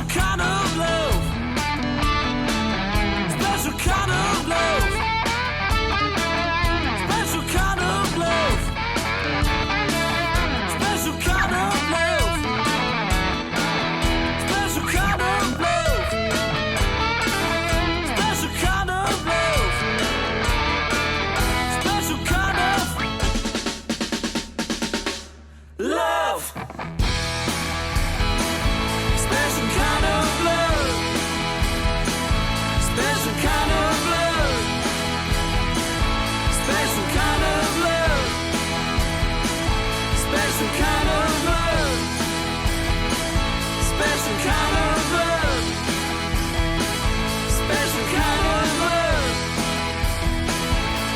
kind of love. Special kind of love. Special kind of love. Special kind of love. Special kind of love. Special kind of love. Special kind of love. Special kind of love. Special kind of love. Special kind of love. Special kind of love. Special kind of love. Special kind of love.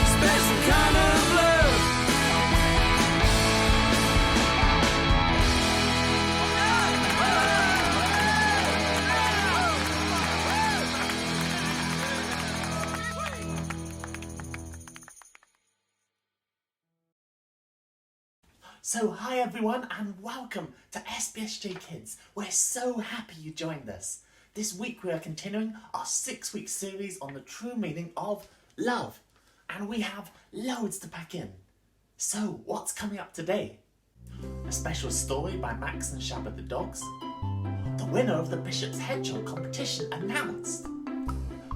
Special kind of love. So hi everyone and welcome to SPSJ Kids. We're so happy you joined us. This week we are continuing our 6-week series on the true meaning of love. And we have loads to pack in. So what's coming up today? A special story by Max and Shaba the dogs. The winner of the Bishop's Hedgehog competition announced.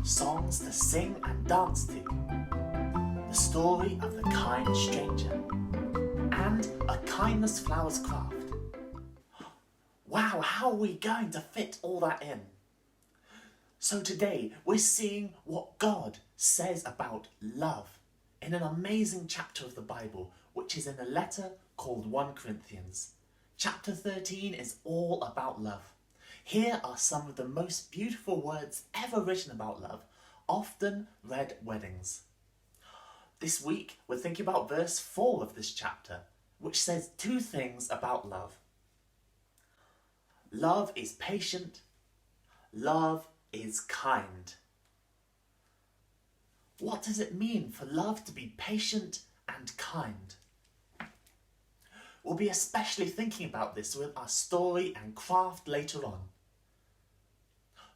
Songs to sing and dance to. The story of the kind stranger. And a kindness flowers craft. Wow, how are we going to fit all that in? So today we're seeing what God says about love in an amazing chapter of the Bible, which is in a letter called 1 Corinthians. Chapter 13 is all about love. Here are some of the most beautiful words ever written about love, often read at weddings. This week we're thinking about verse 4 of this chapter, which says 2 things about love. Love is patient. Love is kind. What does it mean for love to be patient and kind? We'll be especially thinking about this with our story and craft later on.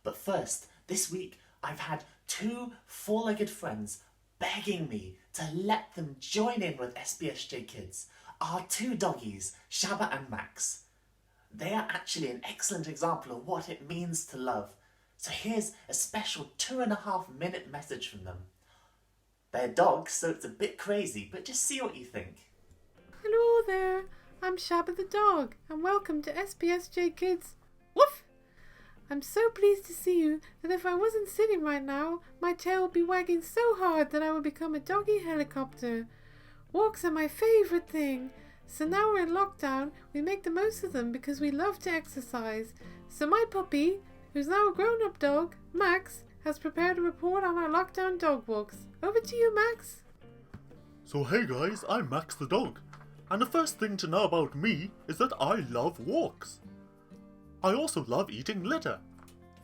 But first, this week I've had 2 four-legged friends begging me to let them join in with SPSJ Kids. Our 2 doggies, Shaba and Max. They are actually an excellent example of what it means to love. So here's a special 2.5-minute message from them. They're dogs, so it's a bit crazy, but just see what you think. Hello there, I'm Shaba the dog, and welcome to SPSJ Kids. Woof! I'm so pleased to see you that if I wasn't sitting right now, my tail would be wagging so hard that I would become a doggy helicopter. Walks are my favourite thing. So now we're in lockdown, we make the most of them because we love to exercise. So my puppy, who's now a grown-up dog, Max, has prepared a report on our lockdown dog walks. Over to you, Max. So hey guys, I'm Max the dog. And the first thing to know about me is that I love walks. I also love eating litter.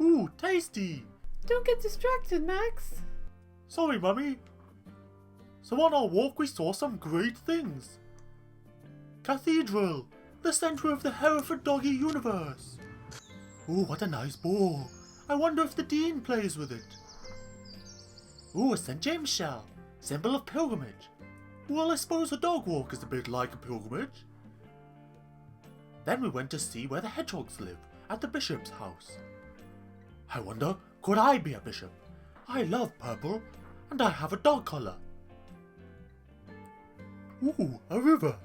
Ooh, tasty! Don't get distracted, Max. Sorry, Mummy. So on our walk we saw some great things. Cathedral, the centre of the Hereford Doggy universe. Ooh, what a nice ball. I wonder if the Dean plays with it. Ooh, a St. James shell, symbol of pilgrimage. Well, I suppose a dog walk is a bit like a pilgrimage. Then we went to see where the hedgehogs live, at the bishop's house. I wonder, could I be a bishop? I love purple, and I have a dog collar. Ooh, a river.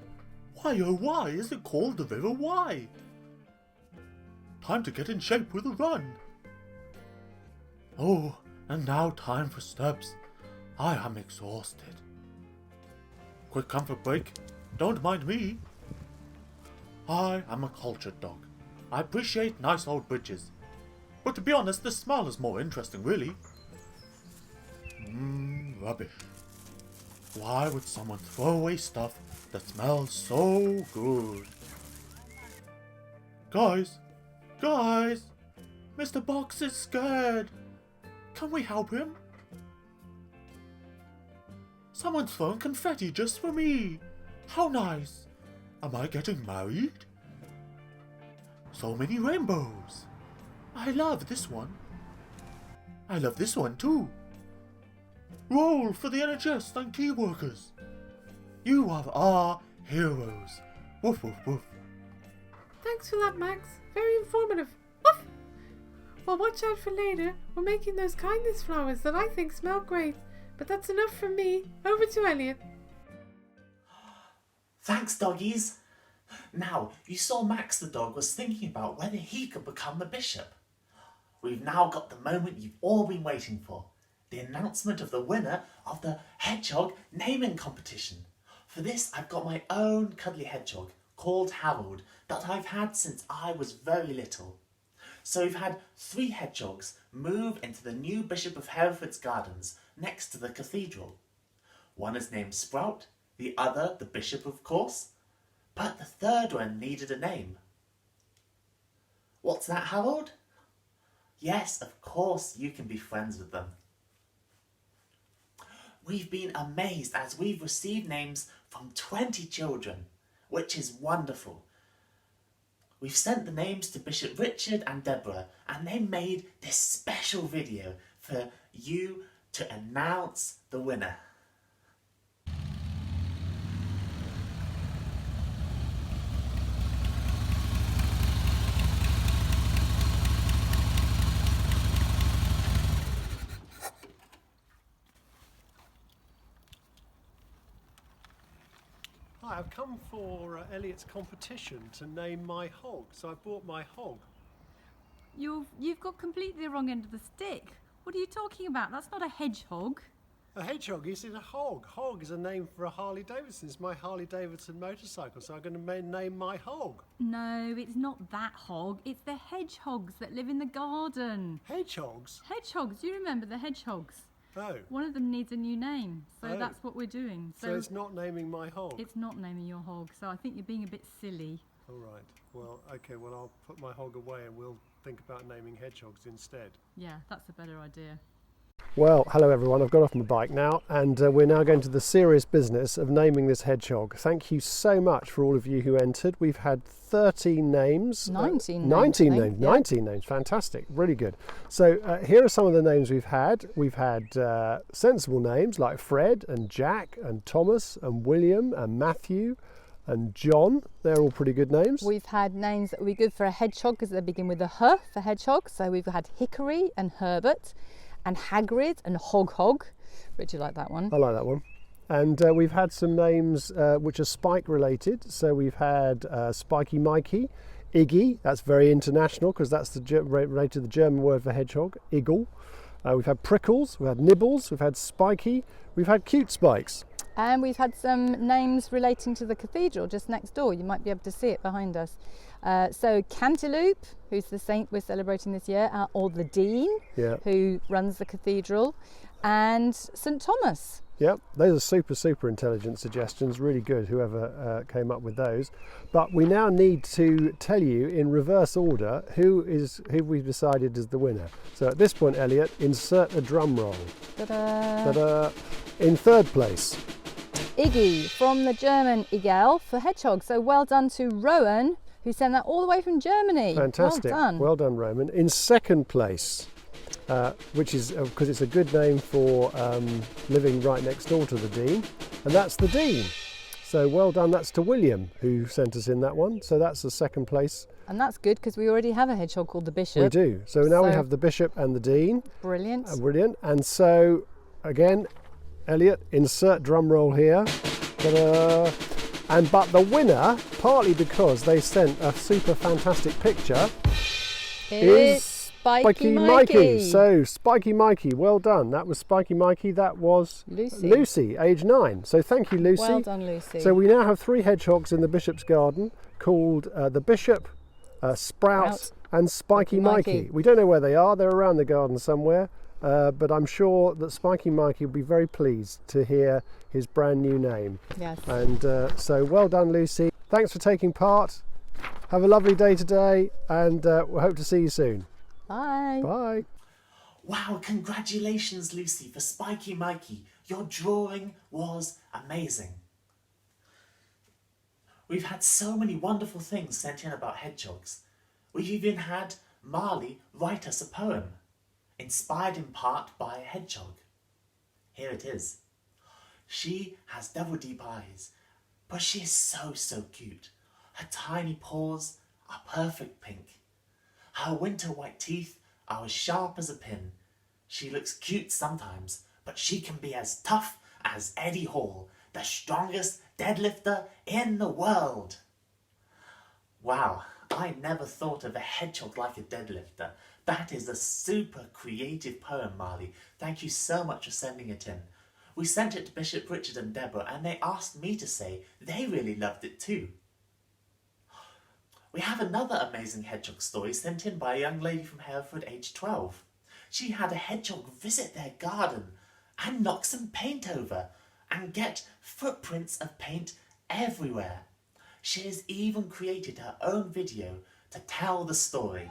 Why oh why is it called the River Why? Time to get in shape with a run. Oh, and now time for steps. I am exhausted. Quick comfort break. Don't mind me. I am a cultured dog. I appreciate nice old bridges. But to be honest, the smell is more interesting, really. Rubbish. Why would someone throw away stuff that smells so good? Guys! Mr. Box is scared. Can we help him? Someone's throwing confetti just for me. How nice. Am I getting married? So many rainbows. I love this one. I love this one too. Roll for the NHS and key workers. You are our heroes. Woof woof woof. Thanks for that, Max. Very informative. Woof! Well, watch out for later. We're making those kindness flowers that I think smell great. But that's enough from me. Over to Elliot. Thanks, doggies. Now, you saw Max the dog was thinking about whether he could become the bishop. We've now got the moment you've all been waiting for. The announcement of the winner of the hedgehog naming competition. For this, I've got my own cuddly hedgehog called Harold that I've had since I was very little. So we've had 3 hedgehogs move into the new Bishop of Hereford's gardens next to the cathedral. One is named Sprout, the other the Bishop, of course, but the third one needed a name. What's that, Harold? Yes, of course you can be friends with them. We've been amazed as we've received names from 20 children, which is wonderful. We've sent the names to Bishop Richard and Deborah, and they made this special video for you to announce the winner. Hi, I've come for Elliot's competition to name my hog, so I bought my hog. You've got completely the wrong end of the stick. What are you talking about? That's not a hedgehog. A hedgehog is a hog. Hog is a name for a Harley Davidson. It's my Harley Davidson motorcycle, so I'm going to name my hog. No, it's not that hog. It's the hedgehogs that live in the garden. Hedgehogs? Hedgehogs, do you remember the hedgehogs? Oh. One of them needs a new name, so Oh. that's what we're doing. So it's not naming my hog? It's not naming your hog, so I think you're being a bit silly. All right. Well, okay, well, I'll put my hog away and we'll think about naming hedgehogs instead. Yeah, that's a better idea. Well, hello everyone, I've got off my bike now and we're now going to the serious business of naming this hedgehog. Thank you so much for all of you who entered. We've had 13 names. 19 19 names. names, 19 names, fantastic, really good. So here are some of the names we've had. We've had sensible names like Fred and Jack and Thomas and William and Matthew and John. They're all pretty good names. We've had names that would be good for a hedgehog because they begin with a H for hedgehog. So we've had Hickory and Herbert and Hagrid and Hog. Would you like that one? I like that one. And we've had some names which are Spike related. So we've had Spiky Mikey, Iggy, that's very international because that's related to the German word for hedgehog, Iggle. We've had Prickles, we've had Nibbles, we've had Spiky, we've had Cute Spikes. And we've had some names relating to the cathedral just next door. You might be able to see it behind us. So Cantilupe, who's the saint we're celebrating this year, or the Dean, who runs the cathedral, and St Thomas. Yep, those are super intelligent suggestions, really good, whoever came up with those. But we now need to tell you in reverse order who we've decided is the winner. So at this point, Elliot, insert a drum roll. Ta-da! Ta-da! In third place, Iggy from the German Igel for hedgehog. So well done to Rowan, who sent that all the way from Germany. Fantastic. Well done, Roman. In second place, which is because it's a good name for living right next door to the Dean, and that's the Dean. So well done, that's to William who sent us in that one. So that's the second place. And that's good because we already have a hedgehog called the Bishop. We do. So now we have the Bishop and the Dean. Brilliant. Brilliant. And so again, Elliot, insert drum roll here. Ta-da! But the winner, partly because they sent a super fantastic picture, is Spiky Mikey. So Spiky Mikey, well done. That was Spiky Mikey. That was Lucy, age 9. So thank you, Lucy. Well done, Lucy. So we now have 3 hedgehogs in the Bishop's garden called the Bishop, Sprout and Spiky Mikey. We don't know where they are. They're around the garden somewhere. But I'm sure that Spiky Mikey will be very pleased to hear his brand new name. Yes. And so well done, Lucy. Thanks for taking part. Have a lovely day today, and we hope to see you soon. Bye. Bye. Wow, congratulations, Lucy, for Spiky Mikey. Your drawing was amazing. We've had so many wonderful things sent in about hedgehogs. We've even had Marley write us a poem, inspired in part by a hedgehog. Here it is. She has double deep eyes, but she is so cute. Her tiny paws are perfect pink. Her winter white teeth are as sharp as a pin. She looks cute sometimes, but she can be as tough as Eddie Hall, the strongest deadlifter in the world. Wow, I never thought of a hedgehog like a deadlifter. That is a super creative poem, Marley. Thank you so much for sending it in. We sent it to Bishop Richard and Deborah, and they asked me to say they really loved it too. We have another amazing hedgehog story sent in by a young lady from Hereford, aged 12. She had a hedgehog visit their garden and knock some paint over and get footprints of paint everywhere. She has even created her own video to tell the story.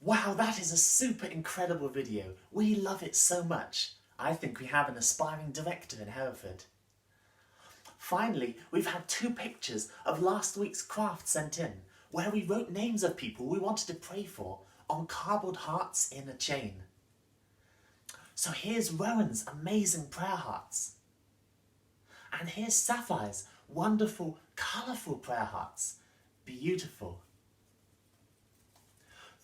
Wow, that is a super incredible video. We love it so much. I think we have an aspiring director in Hereford. Finally, we've had 2 pictures of last week's craft sent in, where we wrote names of people we wanted to pray for on cardboard hearts in a chain. So here's Rowan's amazing prayer hearts. And here's Sapphire's wonderful, colourful prayer hearts. Beautiful.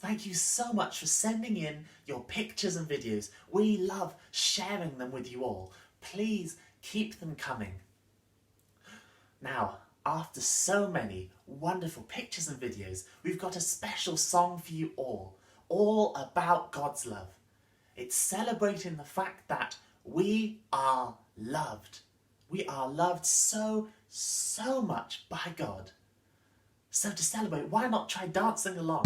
Thank you so much for sending in your pictures and videos. We love sharing them with you all. Please keep them coming. Now, after so many wonderful pictures and videos, we've got a special song for you all about God's love. It's celebrating the fact that we are loved. We are loved so much by God. So to celebrate, why not try dancing along?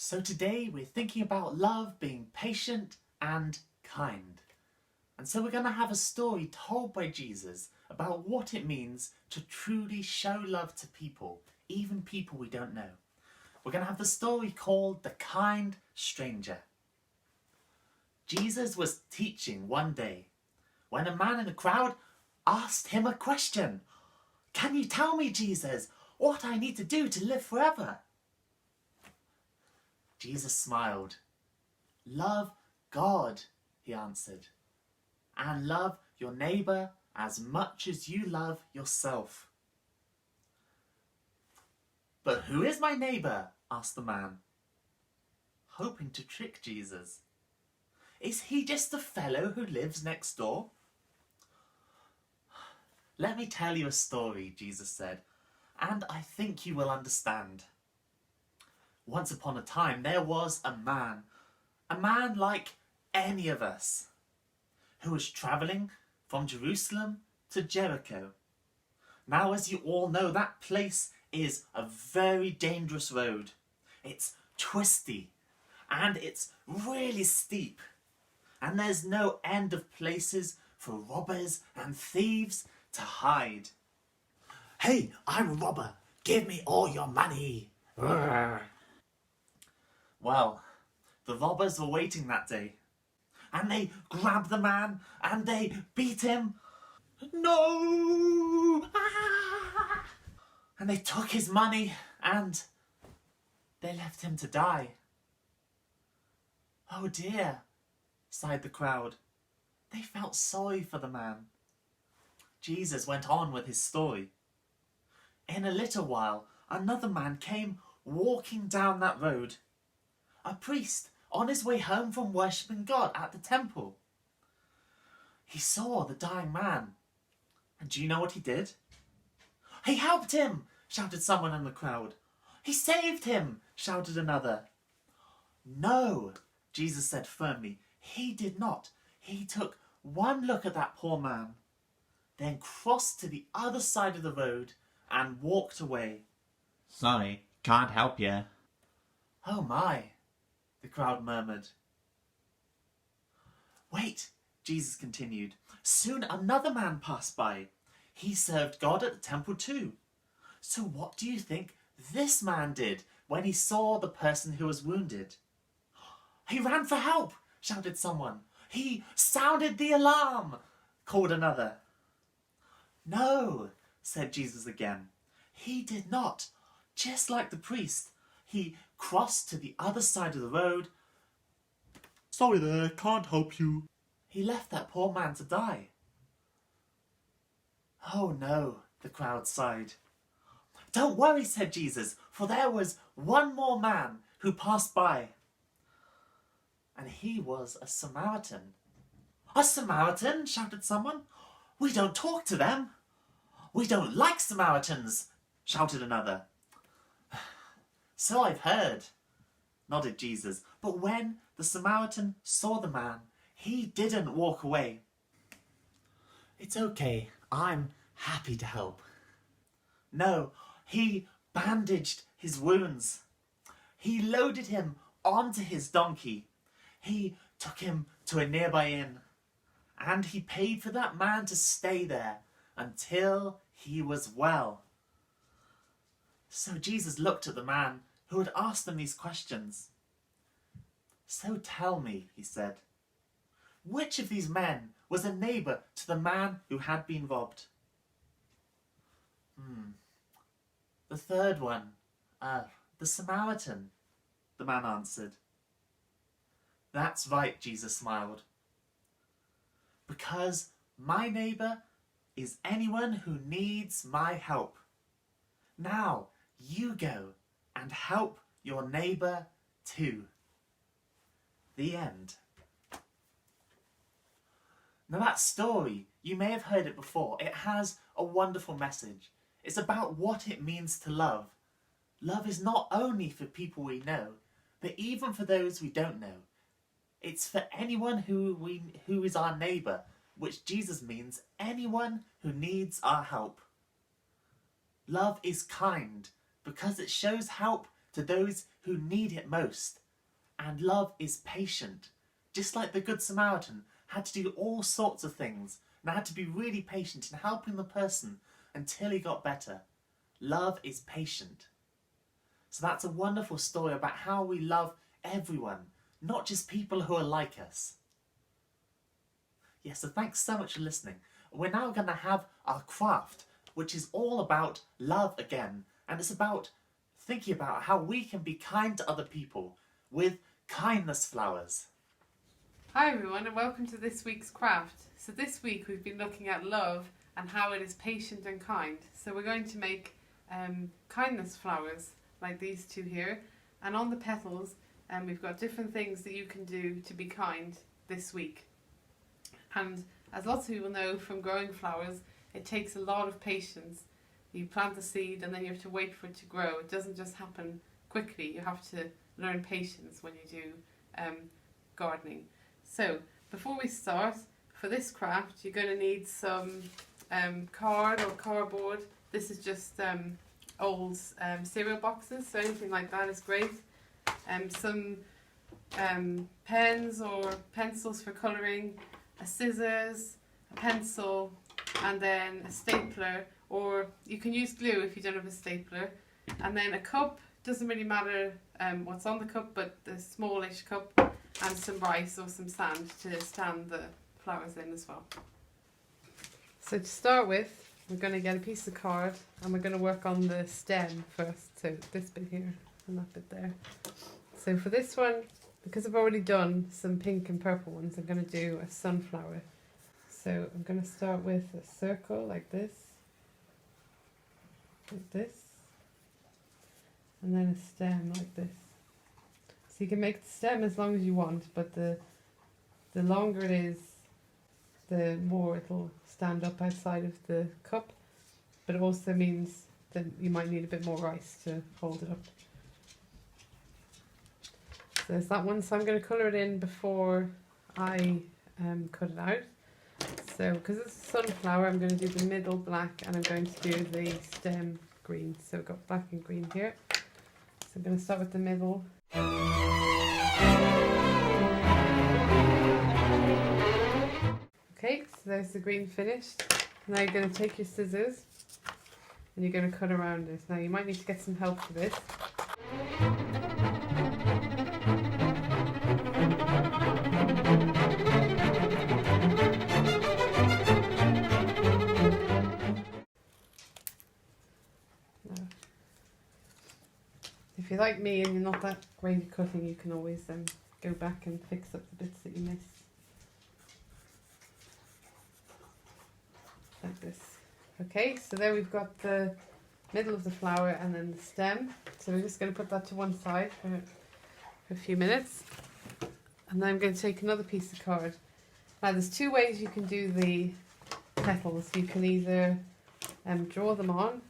So today we're thinking about love being patient and kind. And so we're going to have a story told by Jesus about what it means to truly show love to people, even people we don't know. We're going to have the story called The Kind Stranger. Jesus was teaching one day when a man in the crowd asked him a question. "Can you tell me, Jesus, what I need to do to live forever?" Jesus smiled. "Love God," he answered, "and love your neighbour as much as you love yourself." "But who is my neighbour?" asked the man, hoping to trick Jesus. "Is he just the fellow who lives next door?" "Let me tell you a story," Jesus said, "and I think you will understand. Once upon a time there was a man like any of us, who was travelling from Jerusalem to Jericho. Now, as you all know, that place is a very dangerous road. It's twisty and it's really steep, and there's no end of places for robbers and thieves to hide. "Hey, I'm a robber. Give me all your money." Well, the robbers were waiting that day, and they grabbed the man and they beat him. "No!" And they took his money and they left him to die. "Oh dear," sighed the crowd. They felt sorry for the man. Jesus went on with his story. In a little while, another man came walking down that road. A priest on his way home from worshipping God at the temple. He saw the dying man. And do you know what he did? "He helped him!" shouted someone in the crowd. "He saved him!" shouted another. "No," Jesus said firmly, "he did not. He took one look at that poor man, then crossed to the other side of the road and walked away." "Sorry, can't help you." "Oh my," the crowd murmured. "Wait," Jesus continued. "Soon another man passed by. He served God at the temple too. So what do you think this man did when he saw the person who was wounded?" "He ran for help," shouted someone. "He sounded the alarm," called another. "No," said Jesus again. "He did not. Just like the priest, he crossed to the other side of the road." Sorry there, can't help you. He left that poor man to die. "Oh no," the crowd sighed. "Don't worry," said Jesus, "for there was one more man who passed by. And he was a Samaritan." "A Samaritan?" shouted someone. "We don't talk to them." "We don't like Samaritans," shouted another. "So I've heard," nodded Jesus. But when the Samaritan saw the man, he didn't walk away. "It's okay, I'm happy to help." No, he bandaged his wounds. He loaded him onto his donkey. He took him to a nearby inn. And he paid for that man to stay there until he was well. So Jesus looked at the man who had asked him these questions. "So tell me," he said, "which of these men was a neighbour to the man who had been robbed?" "The third one, the Samaritan," the man answered. "That's right," Jesus smiled. "Because my neighbour is anyone who needs my help. Now you go and help your neighbour too." The end. Now that story, you may have heard it before. It has a wonderful message. It's about what it means to love. Love is not only for people we know, but even for those we don't know. It's for anyone who is our neighbour, which Jesus means anyone who needs our help. Love is kind because it shows help to those who need it most. And love is patient. Just like the Good Samaritan had to do all sorts of things and had to be really patient in helping the person until he got better. Love is patient. So that's a wonderful story about how we love everyone, not just people who are like us. So thanks so much for listening. We're now going to have our craft, which is all about love again. And it's about thinking about how we can be kind to other people with kindness flowers. Hi everyone and welcome to this week's craft. So this week we've been looking at love and how it is patient and kind. So we're going to make kindness flowers like these two here. And on the petals we've got different things that you can do to be kind this week. And as lots of people know from growing flowers, it takes a lot of patience. You plant the seed and then you have to wait for it to grow. It doesn't just happen quickly. You have to learn patience when you do gardening. So before we start, for this craft you're going to need some card or cardboard. This is just old cereal boxes, so anything like that is great. Some pens or pencils for colouring, a scissors, a pencil, and then a stapler, or you can use glue if you don't have a stapler, and then a cup. Doesn't really matter what's on the cup, but the smallish cup, and some rice or some sand to stand the flowers in as well. So to start with, we're going to get a piece of card and we're going to work on the stem first, so this bit here and that bit there. So for this one, because I've already done some pink and purple ones, I'm going to do a sunflower. So I'm going to start with a circle like this, and then a stem like this. So you can make the stem as long as you want, but the longer it is, the more it'll stand up outside of the cup, but it also means that you might need a bit more rice to hold it up. So there's that one. So I'm going to colour it in before I cut it out. So because it's a sunflower, I'm going to do the middle black and I'm going to do the stem green. So we've got black and green here. So I'm going to start with the middle. Okay, so there's the green finished. Now you're going to take your scissors and you're going to cut around it. Now you might need to get some help for this. If you're like me and you're not that great at cutting, you can always go back and fix up the bits that you miss. Like this. Okay, so there we've got the middle of the flower and then the stem. So we're just going to put that to one side for a few minutes. And then I'm going to take another piece of card. Now there's two ways you can do the petals. You can either draw them on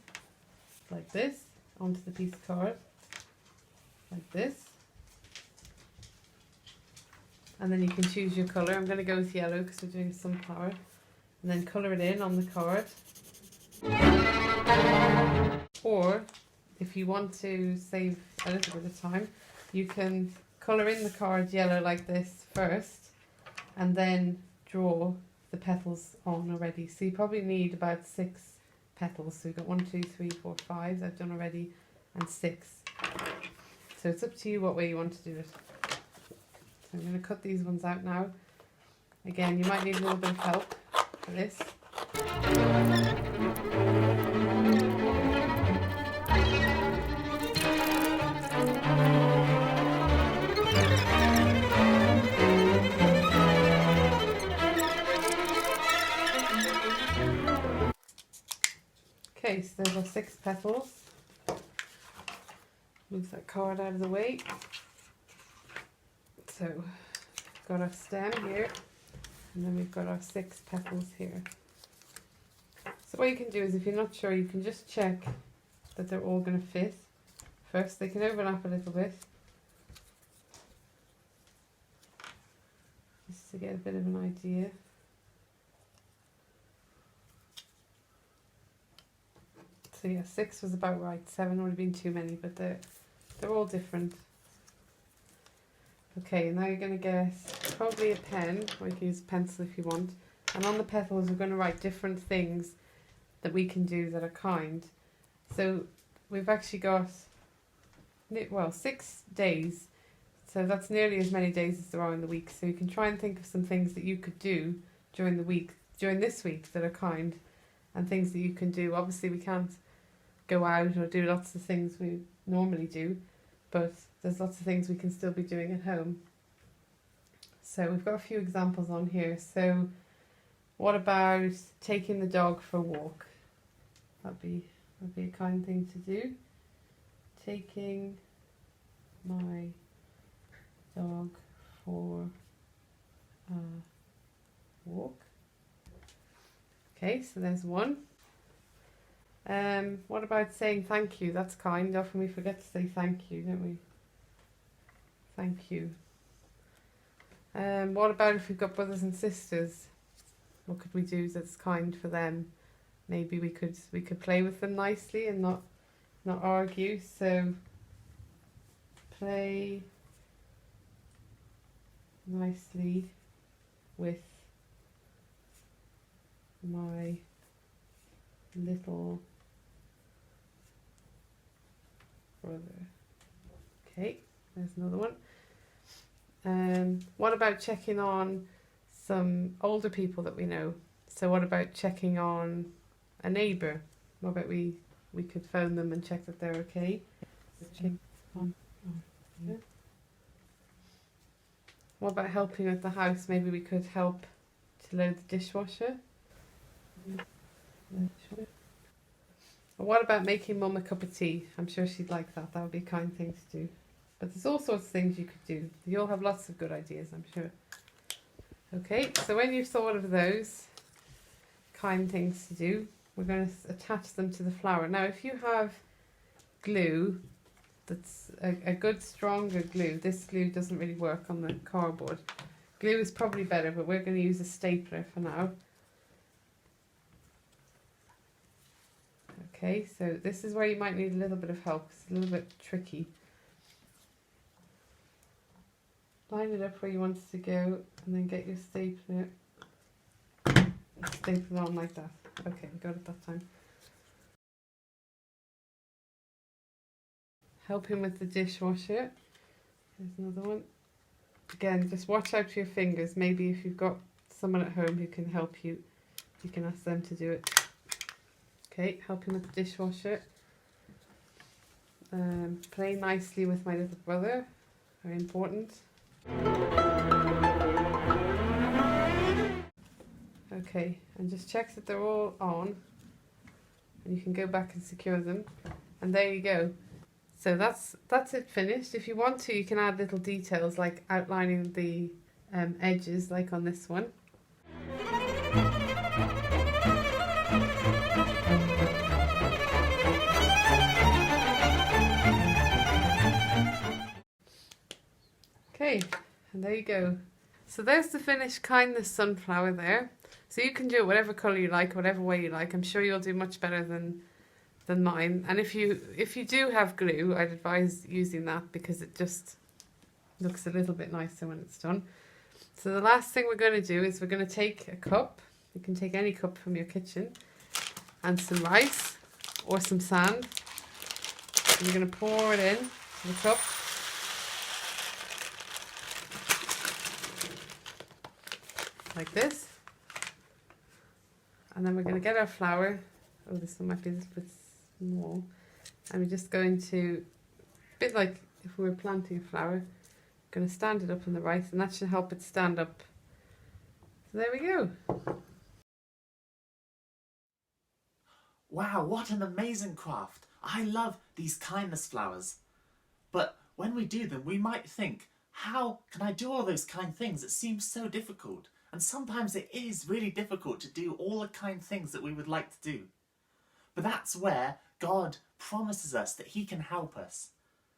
like this onto the piece of card, like this, and then you can choose your colour. I'm going to go with yellow because we're doing sunflower, and then colour it in on the card. Or if you want to save a little bit of time, you can colour in the card yellow like this first and then draw the petals on already. So you probably need about 6 petals. So we've got 1, 2, 3, 4, 5 I've done already, and 6. So it's up to you what way you want to do it. So I'm going to cut these ones out now. Again, you might need a little bit of help for this. Okay, so there's our 6 petals. Move that card out of the way. So we've got our stem here, and then we've got our 6 petals here. So what you can do is, if you're not sure, you can just check that they're all going to fit. First, they can overlap a little bit, just to get a bit of an idea. So yeah, 6 was about right. 7 would have been too many, but They're all different. Okay, now you're going to get probably a pen, or you can use a pencil if you want. And on the petals we're going to write different things that we can do that are kind. So we've actually got, well, 6 days. So that's nearly as many days as there are in the week. So you can try and think of some things that you could do during the week, during this week, that are kind, and things that you can do. Obviously we can't go out or do lots of things we normally do, but there's lots of things we can still be doing at home. So we've got a few examples on here. So what about taking the dog for a walk? That'd be a kind thing to do. Taking my dog for a walk. Okay, so there's one. What about saying thank you? That's kind. Often we forget to say thank you, don't we? Thank you. What about if we've got brothers and sisters? What could we do that's kind for them? Maybe we could play with them nicely and not argue. So play nicely with my little brother. Okay, there's another one. What about checking on some older people that we know? So what about checking on a neighbour? What about we could phone them and check that they're okay? So check on. Yeah. What about helping with the house? Maybe we could help to load the dishwasher. Or what about making Mum a cup of tea? I'm sure she'd like that. That would be a kind thing to do. But there's all sorts of things you could do. You'll have lots of good ideas, I'm sure. Okay, so when you've thought of those kind things to do, we're going to attach them to the flower. Now, if you have glue that's a good stronger glue, this glue doesn't really work on the cardboard. Glue is probably better, but we're going to use a stapler for now. Okay, so this is where you might need a little bit of help. It's a little bit tricky. Line it up where you want it to go, and then get your stapler. Staple it on like that. Okay, we got it that time. Help him with the dishwasher. There's another one. Again, just watch out for your fingers. Maybe if you've got someone at home who can help you, you can ask them to do it. Okay, help him with the dishwasher. Play nicely with my little brother. Very important. Okay, and just check that they're all on, and you can go back and secure them, and there you go. So that's it finished. If you want to, you can add little details like outlining the edges, like on this one. Okay, and there you go. So there's the finished kindness sunflower there. So you can do it whatever colour you like, whatever way you like. I'm sure you'll do much better than mine. And if you do have glue, I'd advise using that because it just looks a little bit nicer when it's done. So the last thing we're going to do is we're going to take a cup. You can take any cup from your kitchen and some rice or some sand. And you're going to pour it in to the cup. Like this. And then we're going to get our flour. Oh, this one might be a little bit small. And we're just going to, a bit like if we were planting a flower, going to stand it up on the rice, and that should help it stand up. So there we go. Wow, what an amazing craft. I love these kindness flowers. But when we do them, we might think, how can I do all those kind things? It seems so difficult. And sometimes it is really difficult to do all the kind things that we would like to do. But that's where God promises us that he can help us.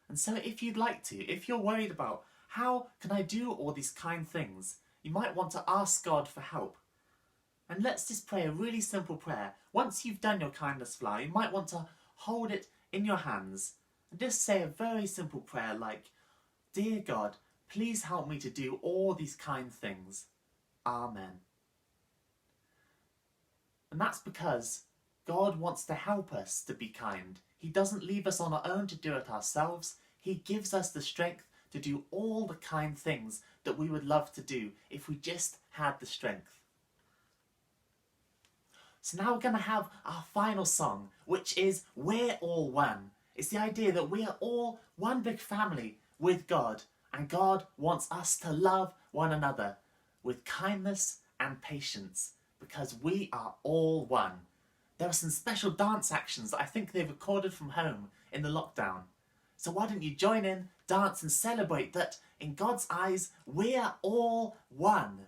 And so if you'd like to, if you're worried about how can I do all these kind things, you might want to ask God for help. And let's just pray a really simple prayer. Once you've done your kindness flower, you might want to hold it in your hands and just say a very simple prayer like, Dear God, please help me to do all these kind things. Amen. And that's because God wants to help us to be kind. He doesn't leave us on our own to do it ourselves. He gives us the strength to do all the kind things that we would love to do if we just had the strength. So now we're going to have our final song, which is We're All One. It's the idea that we are all one big family with God, and God wants us to love one another with kindness and patience, because we are all one. There are some special dance actions that I think they've recorded from home in the lockdown. So why don't you join in, dance and celebrate that in God's eyes, we are all one.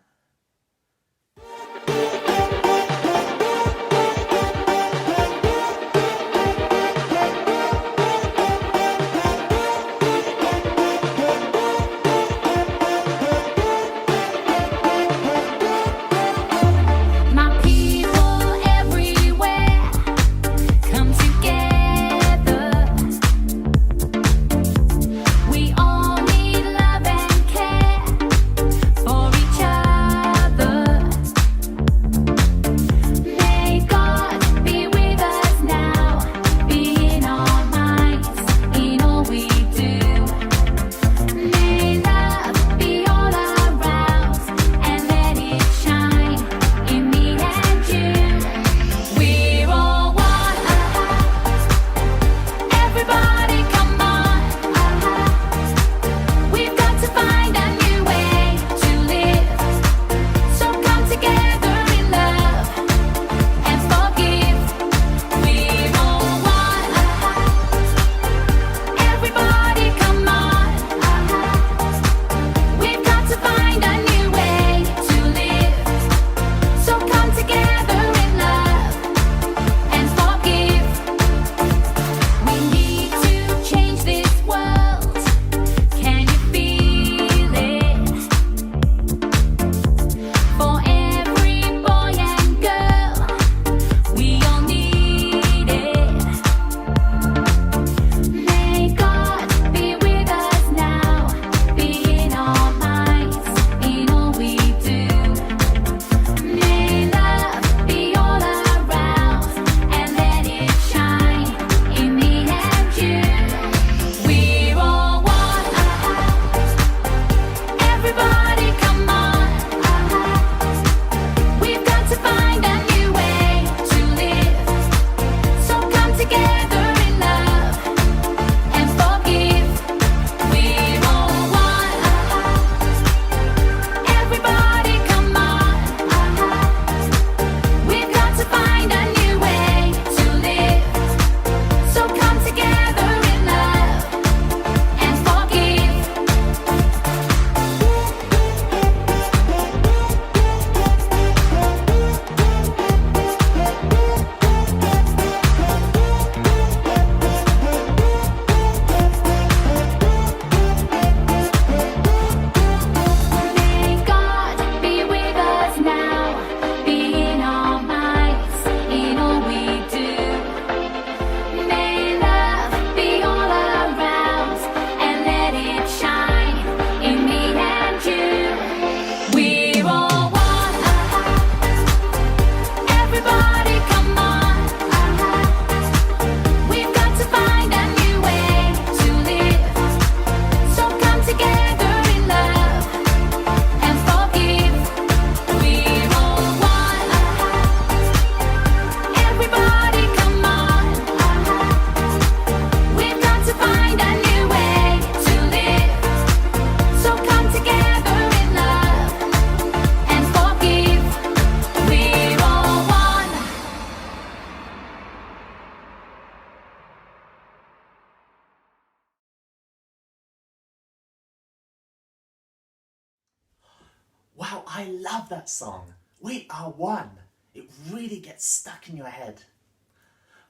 Wow, I love that song. We are one. It really gets stuck in your head.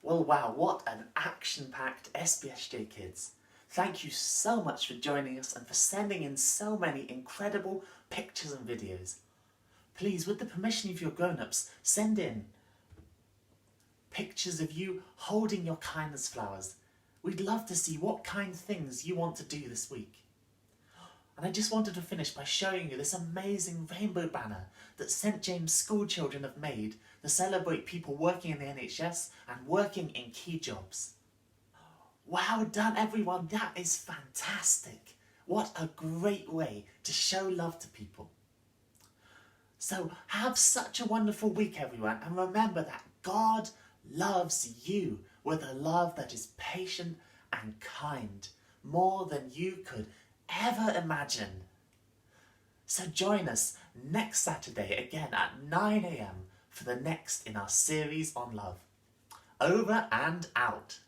Well, wow, what an action-packed SPSJ Kids. Thank you so much for joining us and for sending in so many incredible pictures and videos. Please, with the permission of your grown-ups, send in pictures of you holding your kindness flowers We'd love to see what kind of things you want to do this week. And I just wanted to finish by showing you this amazing rainbow banner that St. James school children have made to celebrate people working in the NHS and working in key jobs. Well done everyone, that is fantastic. What a great way to show love to people. So have such a wonderful week everyone, and remember that God loves you with a love that is patient and kind, more than you could ever imagine. So join us next Saturday again at 9 AM for the next in our series on love. Over and out.